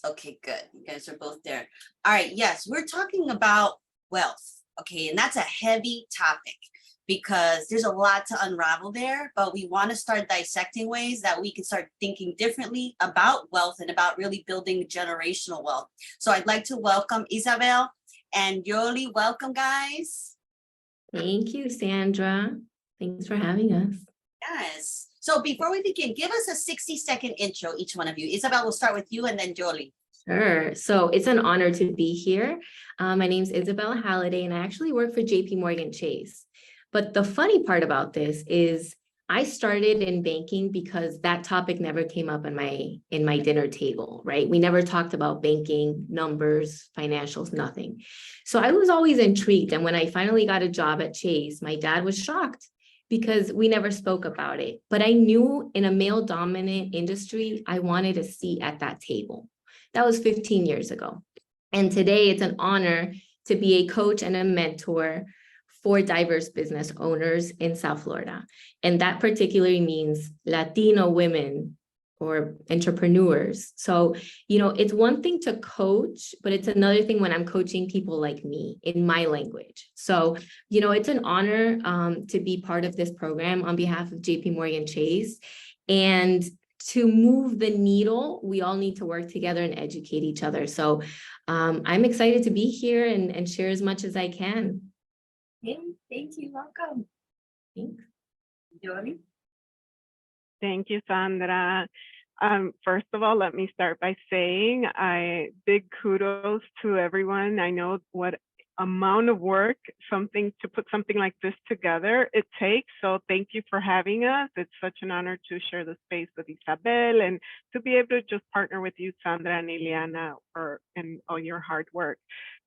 Okay, good. You guys are both there. All right. Yes, we're talking about wealth. Okay. And that's a heavy topic because there's a lot to unravel there, but we want to start dissecting ways that we can start thinking differently about wealth and about really building generational wealth. So I'd like to welcome Isabel and Yoly. Welcome, guys. Thank you, Sandra. Thanks for having us. Yes. So before we begin, give us a 60-second intro, each one of you. Isabel, we'll start with you and then Yoly. Sure. So it's an honor to be here. My name's Isabel Halliday, and I actually work for JP Chase. But the funny part about this is I started in banking because that topic never came up in my dinner table, right? We never talked about banking, numbers, financials, nothing. So I was always intrigued. And when I finally got a job at Chase, my dad was shocked because we never spoke about it. But I knew in a male-dominant industry, I wanted a seat at that table. That was 15 years ago. And today it's an honor to be a coach and a mentor for diverse business owners in South Florida. And that particularly means Latino women or entrepreneurs. So, it's one thing to coach, but it's another thing when I'm coaching people like me in my language. So, it's an honor to be part of this program on behalf of JP Chase. And to move the needle, we all need to work together and educate each other. So I'm excited to be here and share as much as I can. Hey, thank you. Welcome. Thanks. Yoly? Thank you, Sandra. First of all, let me start by saying big kudos to everyone. I know what amount of work to put something like this together it takes. So thank you for having us. It's such an honor to share the space with Isabel and to be able to just partner with you, Sandra and Ileana, and all your hard work.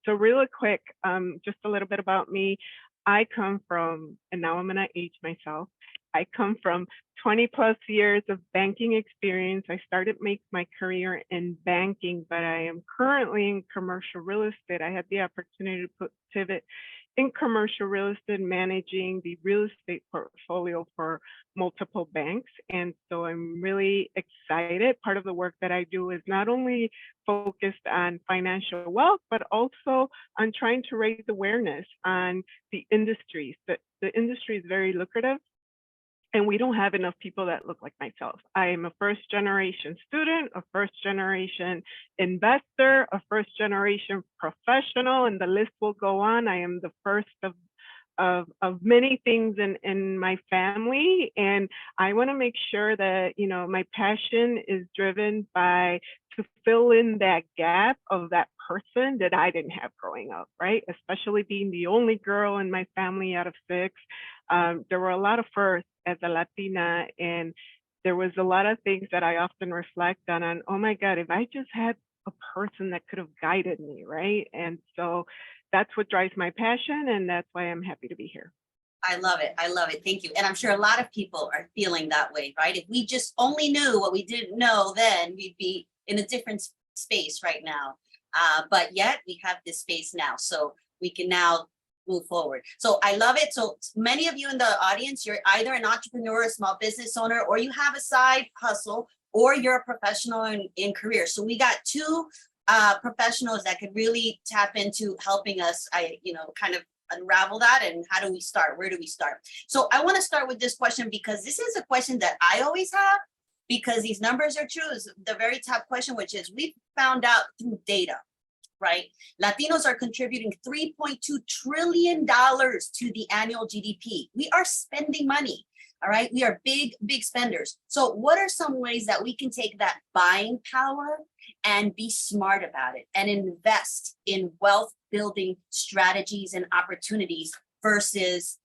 So really quick, just a little bit about me. I come from, and now I'm gonna age myself, I come from 20 plus years of banking experience. I started my career in banking, but I am currently in commercial real estate. I had the opportunity to pivot in commercial real estate, managing the real estate portfolio for multiple banks. And so I'm really excited. Part of the work that I do is not only focused on financial wealth, but also on trying to raise awareness on the industries. The industry is very lucrative, and we don't have enough people that look like myself. I am a first generation student, a first generation investor, a first generation professional, and the list will go on. I am the first of many things in my family. And I wanna make sure that, my passion is driven to fill in that gap of that person that I didn't have growing up, right? Especially being the only girl in my family out of 6. There were a lot of firsts as a Latina, and there was a lot of things that I often reflect on, oh my God, if I just had a person that could have guided me, right? And so that's what drives my passion, and that's why I'm happy to be here. I love it. I love it. Thank you. And I'm sure a lot of people are feeling that way, right? If we just only knew what we didn't know, then we'd be in a different space right now. But yet we have this space now, so we can now move forward. So I love it. So many of you in the audience, you're either an entrepreneur, a small business owner, or you have a side hustle, or you're a professional in career. So we got two professionals that could really tap into helping us, kind of unravel that. And how do we start? Where do we start? So I want to start with this question because this is a question that I always have, because these numbers are true. Is the very top question, which is we found out through data, right? Latinos are contributing $3.2 trillion to the annual GDP. We are spending money, all right? We are big, big spenders. So what are some ways that we can take that buying power and be smart about it and invest in wealth building strategies and opportunities versus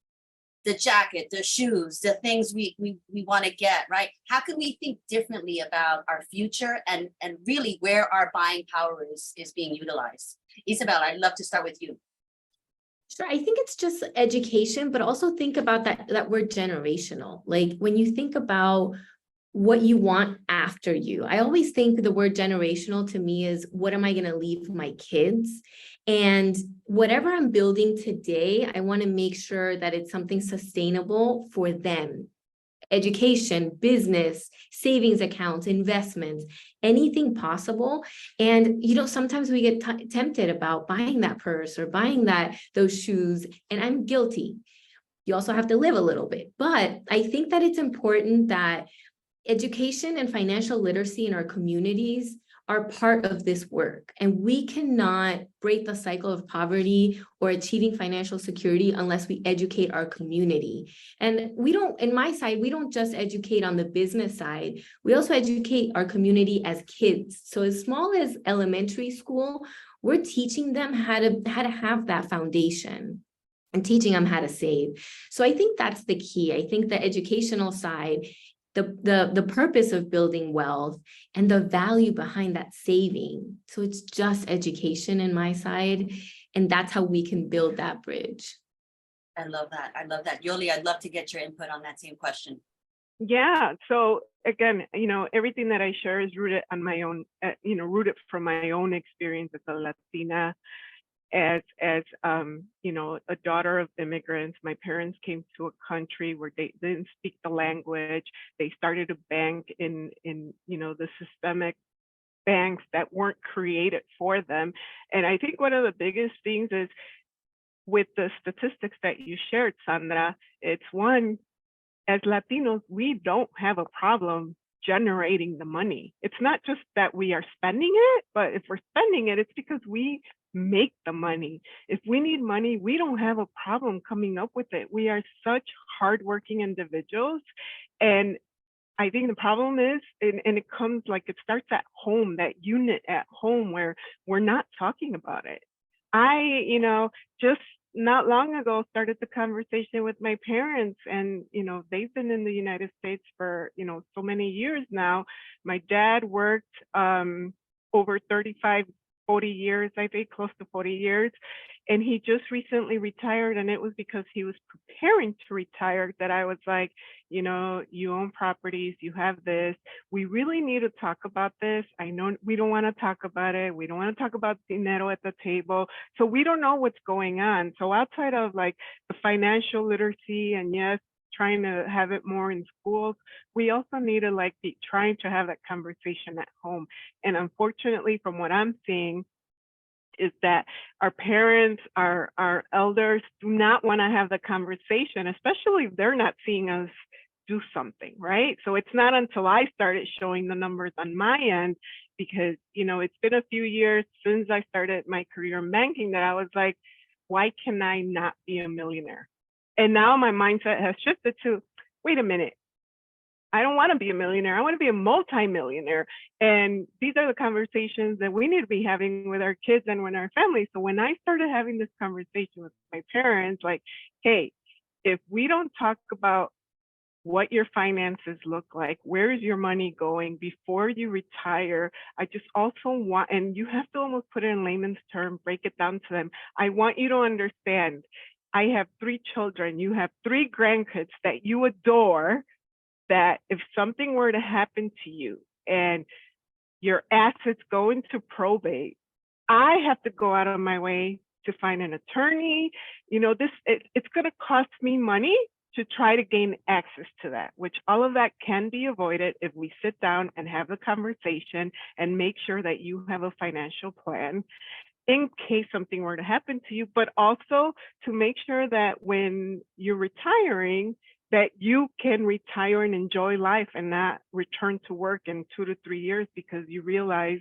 the jacket, the shoes, the things we want to get, right? How can we think differently about our future and really where our buying power is being utilized? Isabel, I'd love to start with you. Sure. I think it's just education, but also think about that word generational. Like when you think about what you want after you, I always think the word generational to me is, what am I going to leave my kids? And whatever I'm building today, I want to make sure that it's something sustainable for them education, business, savings accounts, investments, anything possible. And, sometimes we get tempted about buying that purse or buying those shoes, and I'm guilty. You also have to live a little bit. But I think that it's important that education and financial literacy in our communities are part of this work. And we cannot break the cycle of poverty or achieving financial security unless we educate our community. And in my side, we don't just educate on the business side, we also educate our community as kids. So as small as elementary school, we're teaching them how to have that foundation and teaching them how to save. So I think that's the key. I think the educational side, the purpose of building wealth and the value behind that saving. So it's just education in my side, and that's how we can build that bridge. I love that. I love that. Yoly, I'd love to get your input on that same question. Yeah. So again, everything that I share is rooted on my own, rooted from my own experience as a Latina. As a daughter of immigrants, my parents came to a country where they didn't speak the language. They started a bank in the systemic banks that weren't created for them. And I think one of the biggest things is with the statistics that you shared, Sandra, it's one, as Latinos, we don't have a problem generating the money. It's not just that we are spending it, but if we're spending it, it's because we make the money. If we need money, we don't have a problem coming up with it. We are such hardworking individuals. And I think the problem is, and it starts at home, that unit at home where we're not talking about it. I, just not long ago started the conversation with my parents, and they've been in the United States for so many years now. My dad worked over 40 years, I think, close to 40 years. And he just recently retired. And it was because he was preparing to retire that I was like, you own properties, you have this. We really need to talk about this. I know we don't want to talk about it. We don't want to talk about dinero at the table. So we don't know what's going on. So outside of the financial literacy, and yes, trying to have it more in schools, we also need to be trying to have that conversation at home. And unfortunately, from what I'm seeing, is that our parents, our elders do not want to have the conversation, especially if they're not seeing us do something, right? So it's not until I started showing the numbers on my end, because it's been a few years since I started my career in banking, that I was like, why can I not be a millionaire? And now my mindset has shifted to, wait a minute, I don't want to be a millionaire. I want to be a multi-millionaire. And these are the conversations that we need to be having with our kids and with our families. So when I started having this conversation with my parents, hey, if we don't talk about what your finances look like, where is your money going before you retire, I just also want, and you have to almost put it in layman's terms, break it down to them. I want you to understand, I have 3 children, you have 3 grandkids that you adore, that if something were to happen to you and your assets go into probate, I have to go out of my way to find an attorney. It's going to cost me money to try to gain access to that, which all of that can be avoided if we sit down and have a conversation and make sure that you have a financial plan in case something were to happen to you, but also to make sure that when you're retiring, that you can retire and enjoy life and not return to work in 2 to 3 years because you realize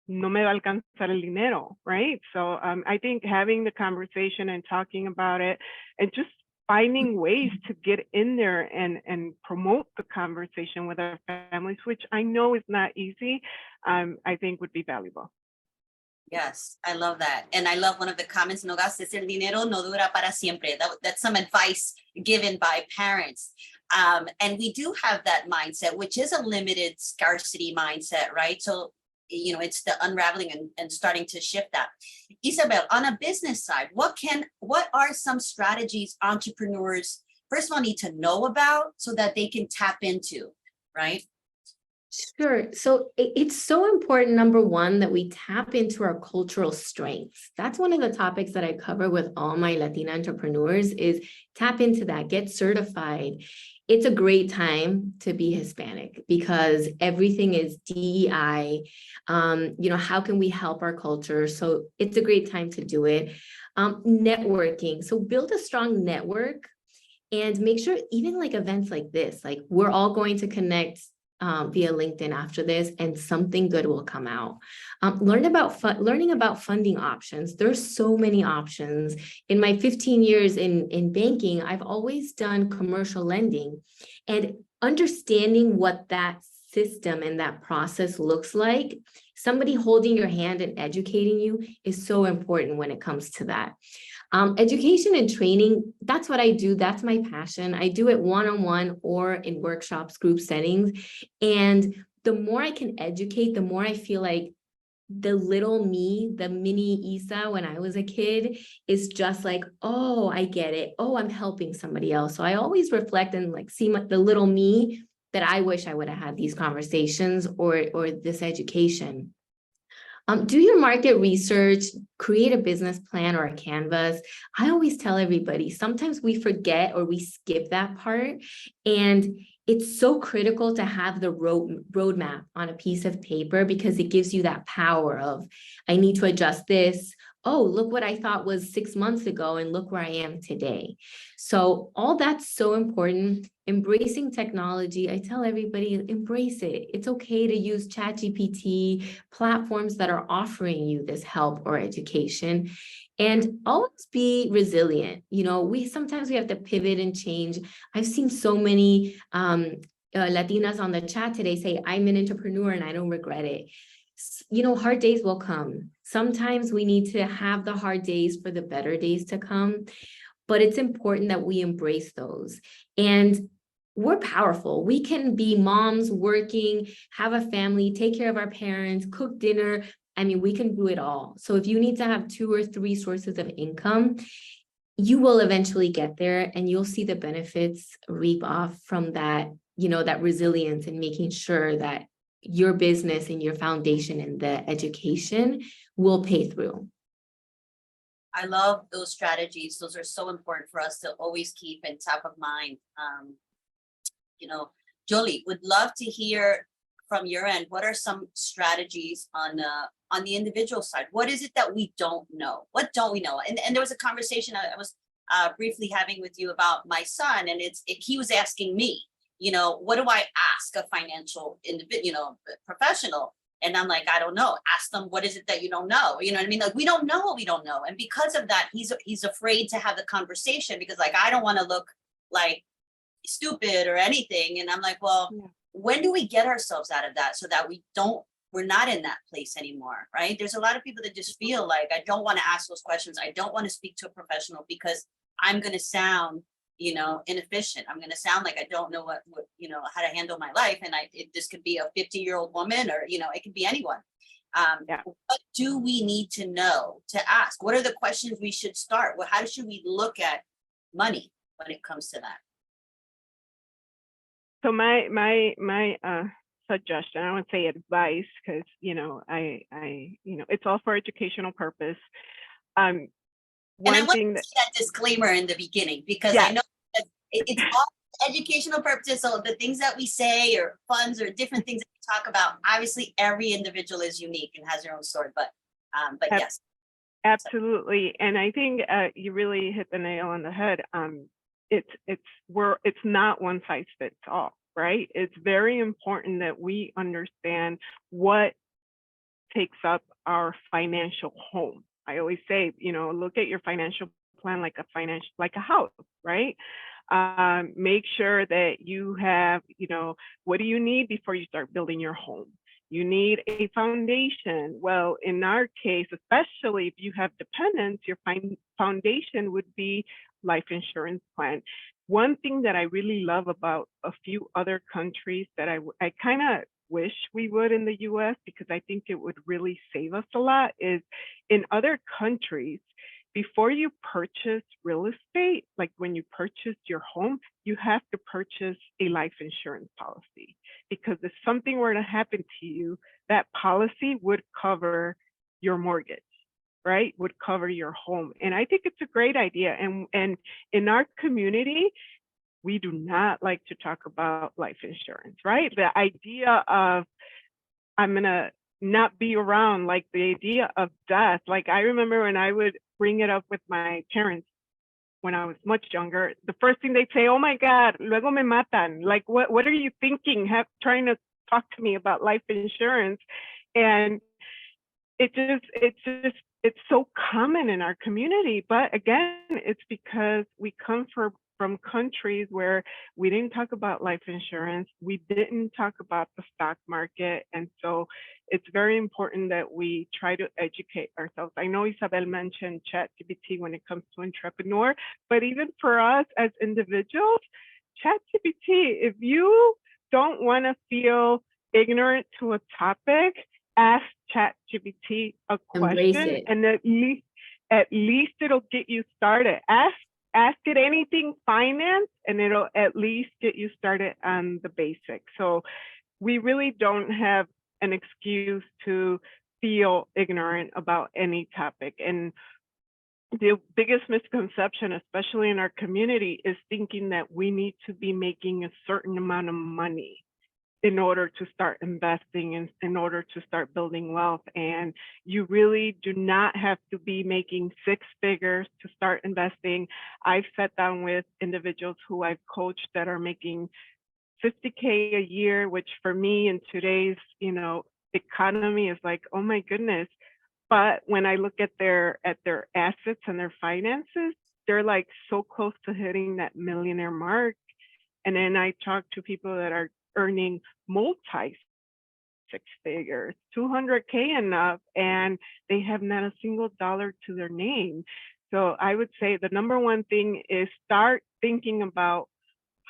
no me va a alcanzar el dinero, right? So I think having the conversation and talking about it and just finding ways to get in there and promote the conversation with our families, which I know is not easy, I think would be valuable. Yes, I love that. And I love one of the comments, no gastes el dinero, no dura para siempre. That's some advice given by parents. And we do have that mindset, which is a limited scarcity mindset, right? So, it's the unraveling and starting to shift that. Isabel, on a business side, what are some strategies entrepreneurs, first of all, need to know about so that they can tap into, right? Sure. So it's so important, number one, that we tap into our cultural strengths. That's one of the topics that I cover with all my Latina entrepreneurs is tap into that, get certified. it's a great time to be Hispanic because everything is DEI. How can we help our culture? So it's a great time to do it. Networking. So build a strong network and make sure even like events like this, like we're all going to connect via LinkedIn after this, and something good will come out. Learning about funding options. There's so many options. In my 15 years in banking, I've always done commercial lending, and understanding what that system and that process looks like, somebody holding your hand and educating you is so important when it comes to that. Education and training, that's what I do. That's my passion. I do it one-on-one or in workshops, group settings. And the more I can educate, the more I feel like the little me, the mini Isa when I was a kid is just like, oh, I get it. Oh, I'm helping somebody else. So I always reflect and like see the little me that I wish I would have had these conversations or this education. Do your market research, create a business plan or a canvas. I always tell everybody, sometimes we forget or we skip that part. And it's so critical to have the roadmap on a piece of paper because it gives you that power of, I need to adjust this. Oh, look what I thought was 6 months ago and look where I am today. So all that's so important. Embracing technology. I tell everybody, embrace it. It's okay to use ChatGPT, platforms that are offering you this help or education, and always be resilient. Sometimes we have to pivot and change. I've seen so many Latinas on the chat today say, I'm an entrepreneur and I don't regret it. Hard days will come. Sometimes we need to have the hard days for the better days to come, but it's important that we embrace those. And we're powerful. We can be moms working, have a family, take care of our parents, cook dinner. I mean, we can do it all. So if you need to have 2 or 3 sources of income, you will eventually get there and you'll see the benefits reap off from that, that resilience and making sure that your business and your foundation and the education will pay through. I love those strategies. Those are so important for us to always keep in top of mind. Yoly, would love to hear from your end. What are some strategies on the individual side? What is it that we don't know? What don't we know? And there was a conversation I was briefly having with you about my son, and he was asking me, what do I ask a financial professional? And I'm like, I don't know. Ask them, what is it that you don't know? You know what I mean? Like, we don't know what we don't know. And because of that, he's afraid to have the conversation because like, I don't want to look like stupid or anything. And I'm like, well, when do we get ourselves out of that so that we're not in that place anymore, right? There's a lot of people that just feel like, I don't want to ask those questions. I don't want to speak to a professional because I'm going to sound, inefficient. I'm going to sound like I don't know what how to handle my life. And this could be a 50-year-old woman or, it could be anyone. What do we need to know to ask? What are the questions we should start? How should we look at money when it comes to that? So my suggestion, I won't say advice because I it's all for educational purpose. And I want to see that disclaimer in the beginning because I know that it's all educational purposes. So the things that we say or funds or different things that we talk about, obviously every individual is unique and has their own story. But yes, absolutely. And I think you really hit the nail on the head. It's not one size fits all, right? It's very important that we understand what takes up our financial home. I always say, look at your financial plan like a house, right? Make sure that you have, what do you need before you start building your home? You need a foundation. Well, in our case, especially if you have dependents, your foundation would be life insurance plan. One thing that I really love about a few other countries that I kind of wish we would in the US, because I think it would really save us a lot, is in other countries, before you purchase real estate, like when you purchase your home, you have to purchase a life insurance policy, because if something were to happen to you, that policy would cover your mortgage, right? Would cover your home. And I think it's a great idea. And in our community, we do not like to talk about life insurance, right? The idea of I'm going to not be around, like the idea of death. Like I remember when I would bring it up with my parents when I was much younger, the first thing they'd say, oh my God, luego me matan. Like, what are you thinking? Trying to talk to me about life insurance. And it's so common in our community. But again, it's because we come from countries where we didn't talk about life insurance. We didn't talk about the stock market. And so it's very important that we try to educate ourselves. I know Isabel mentioned ChatGPT when it comes to entrepreneur, but even for us as individuals, ChatGPT, if you don't want to feel ignorant to a topic, ask ChatGPT a Embrace question, it. and at least it'll get you started. Ask it anything finance, and it'll at least get you started on the basics. So we really don't have an excuse to feel ignorant about any topic. And the biggest misconception, especially in our community, is thinking that we need to be making a certain amount of money in order to start investing and in order to start building wealth. And you really do not have to be making six figures to start investing. I've sat down with individuals who I've coached that are making $50K a year, which for me in today's, economy is like, oh my goodness. But when I look at their assets and their finances, they're like so close to hitting that millionaire mark. And then I talk to people that are earning multi six figures, 200K enough, and they have not a single dollar to their name. So I would say the number one thing is start thinking about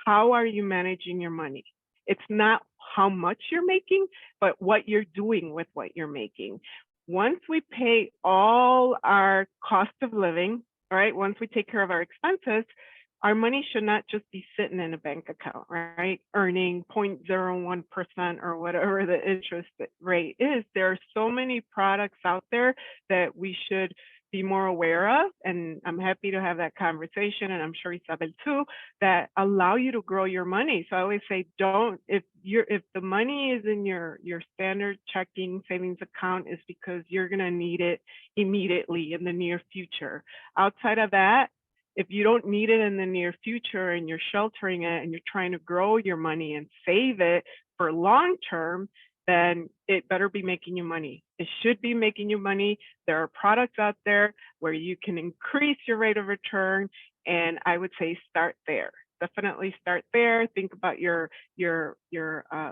how are you managing your money. It's not how much you're making, but what you're doing with what you're making. Once we pay all our cost of living, all right, once we take care of our expenses, our money should not just be sitting in a bank account, right? Earning 0.01% or whatever the interest rate is. There are so many products out there that we should be more aware of. And I'm happy to have that conversation, and I'm sure Isabel too, that allow you to grow your money. So I always say, if the money is in your standard checking savings account, is because you're gonna need it immediately in the near future. Outside of that, if you don't need it in the near future and you're sheltering it and you're trying to grow your money and save it for long term, then it better be making you money. It should be making you money. There are products out there where you can increase your rate of return, and I would say start there. Definitely start there. Think about your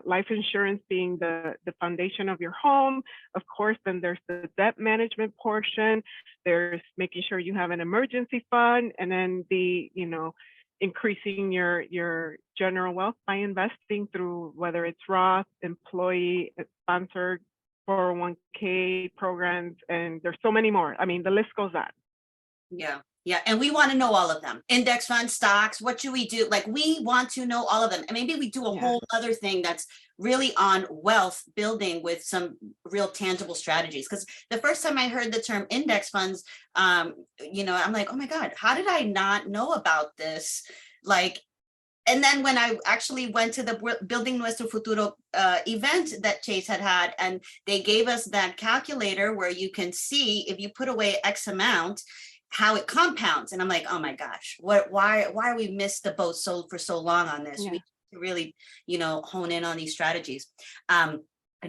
life insurance being the foundation of your home. Of course, then there's the debt management portion. There's making sure you have an emergency fund, and then increasing your general wealth by investing through whether it's Roth, employee sponsored 401k programs, and there's so many more. I mean, the list goes on. Yeah. And we want to know all of them. Index funds, stocks, what should we do? Like, we want to know all of them. And maybe we do a whole other thing that's really on wealth building with some real tangible strategies. Because the first time I heard the term index funds, I'm like, oh my God, how did I not know about this? And then when I actually went to the Building Nuestro Futuro event that Chase had, and they gave us that calculator where you can see if you put away X amount, how it compounds. And I'm like, oh my gosh, why we missed the boat for so long on this? Yeah. We really, hone in on these strategies. I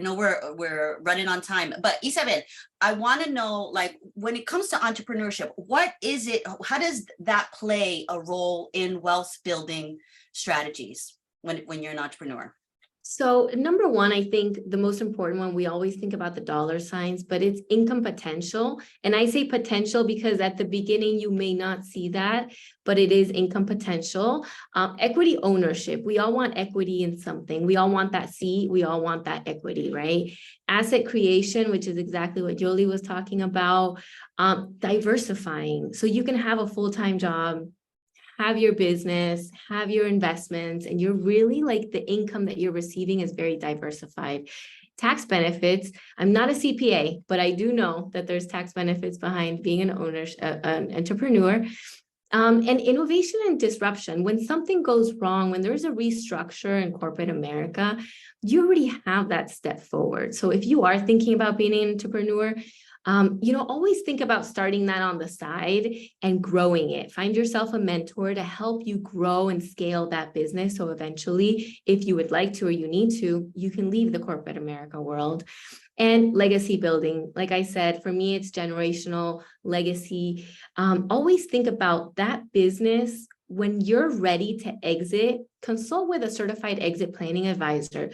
know we're running on time, but Isabel, I want to know, when it comes to entrepreneurship, what is it? How does that play a role in wealth building strategies when you're an entrepreneur? So number one, I think the most important one, we always think about the dollar signs, but it's income potential. And I say potential because at the beginning, you may not see that, but it is income potential. Equity ownership. We all want equity in something. We all want that seat. We all want that equity, right? Asset creation, which is exactly what Yoly was talking about. Diversifying. So you can have a full-time job, have your business, have your investments, and you're really the income that you're receiving is very diversified. Tax benefits. I'm not a CPA, but I do know that there's tax benefits behind being an entrepreneur. And innovation and disruption. When something goes wrong, when there's a restructure in corporate America, you already have that step forward. So if you are thinking about being an entrepreneur, always think about starting that on the side and growing it. Find yourself a mentor to help you grow and scale that business. So eventually, if you would like to or you need to, you can leave the corporate America world. And legacy building, like I said, for me, it's generational legacy. Always think about that business. When you're ready to exit, consult with a certified exit planning advisor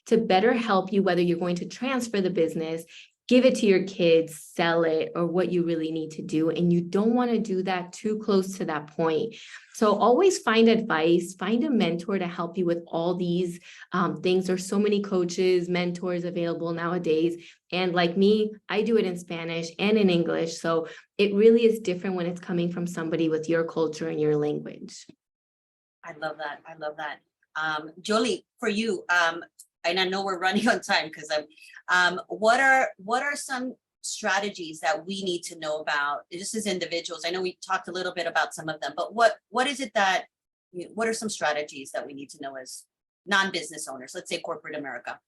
to better help you, whether you're going to transfer the business, give it to your kids, sell it, or what you really need to do. And you don't want to do that too close to that point. So always find advice, find a mentor to help you with all these things. There's so many coaches, mentors available nowadays. And like me, I do it in Spanish and in English. So it really is different when it's coming from somebody with your culture and your language. I love that. I love that. Yoly, for you, and I know we're running on time because what are some strategies that we need to know about just as individuals? I know we talked a little bit about some of them, but what is it that, what are some strategies that we need to know as non-business owners, let's say corporate America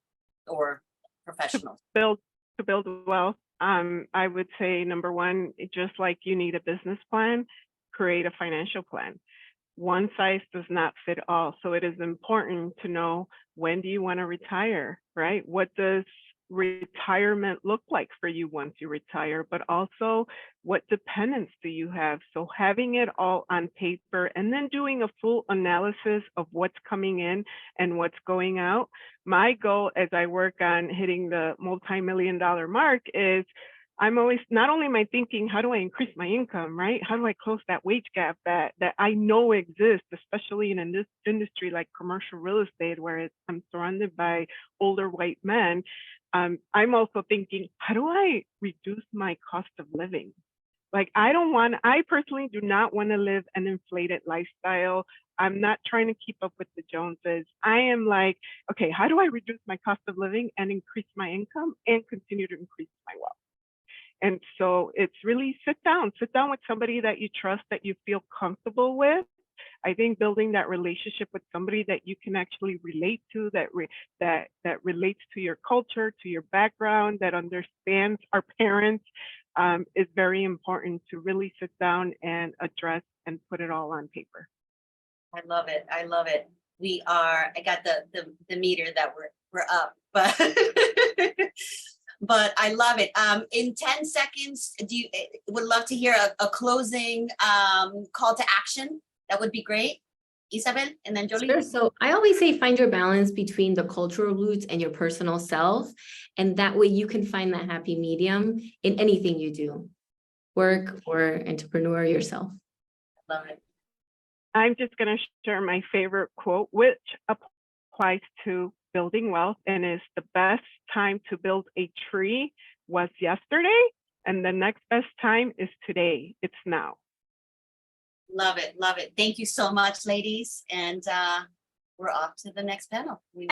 or professionals? To build wealth, I would say number one, just like you need a business plan, create a financial plan. One size does not fit all. So it is important to know, when do you want to retire, right? What does retirement look like for you once you retire, but also what dependents do you have? So having it all on paper and then doing a full analysis of what's coming in and what's going out. My goal as I work on hitting the multi-million-dollar mark is, I'm always, not only am I thinking, how do I increase my income, right? How do I close that wage gap that I know exists, especially in this industry like commercial real estate, where I'm surrounded by older white men. I'm also thinking, how do I reduce my cost of living? Like, I personally do not want to live an inflated lifestyle. I'm not trying to keep up with the Joneses. I am like, okay, how do I reduce my cost of living and increase my income and continue to increase my wealth? And so it's really sit down with somebody that you trust, that you feel comfortable with. I think building that relationship with somebody that you can actually relate to, that relates to your culture, to your background, that understands our parents, is very important to really sit down and address and put it all on paper. I love it. I love it. I got the meter that we're up, but but I love it. In 10 seconds, would love to hear a closing call to action. That would be great. Isabel, and then Yoly. Sure. So I always say, find your balance between the cultural roots and your personal self. And that way you can find that happy medium in anything you do, work or entrepreneur yourself. Love it. I'm just going to share my favorite quote, which applies to building wealth, and is, the best time to build a tree was yesterday, and the next best time is today. It's now. Love it. Love it. Thank you so much, ladies. And we're off to the next panel.